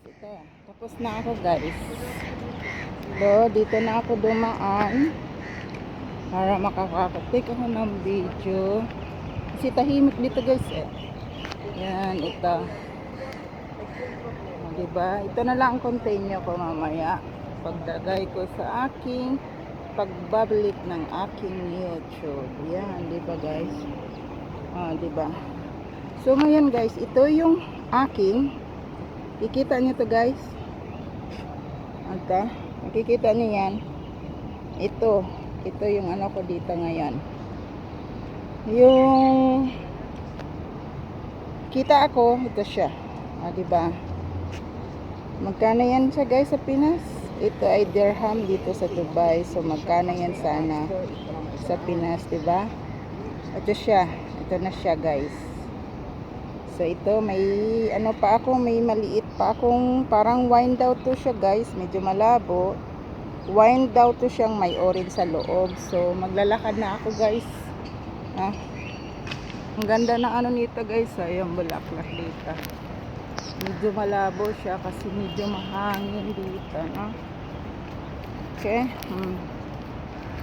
Ito, tapos na ako guys. So, dito na ako dumaan para makaka-take ako ng video. Kasi tahimik dito guys eh. Yan, ito. Diba? Ito na lang ang continue ko mamaya. Pagdagay ko sa aking pagbabalik ng aking YouTube. Yan, diba guys? Diba? So, ngayon guys, ito yung aking. Kikita nyo to guys. Ito. Makikita nyo yan. Ito yung ano ko dito ngayon. Yung kita ako, ito siya. Diba? Magkano yan siya guys sa Pinas? Ito ay dirham dito sa Dubai. So magkano yan sana sa Pinas, diba? Ito siya. Ito na siya guys. So ito may ano pa ako, may maliit pa akong parang wine daw to siya guys, medyo malabo. Wine daw to siyang may orange sa loob. So maglalakad na ako guys. Ang ganda ng ano nito guys, yung bulaklak dito. Medyo malabo siya kasi medyo mahangin dito, no? Okay.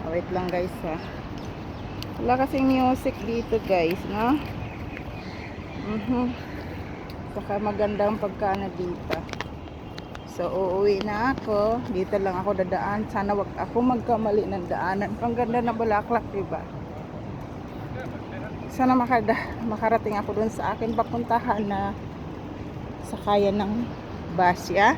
Wait lang guys ha. Wala kasing music dito guys, no? Saka magandang pagkana dito. So uuwi na ako. Dito lang ako dadaan. Sana wag ako magkamali ng daanan. Ang ganda ng bulaklak, diba? Sana makarating ako dun sa akin papuntahan na sakayan ng bus, ya?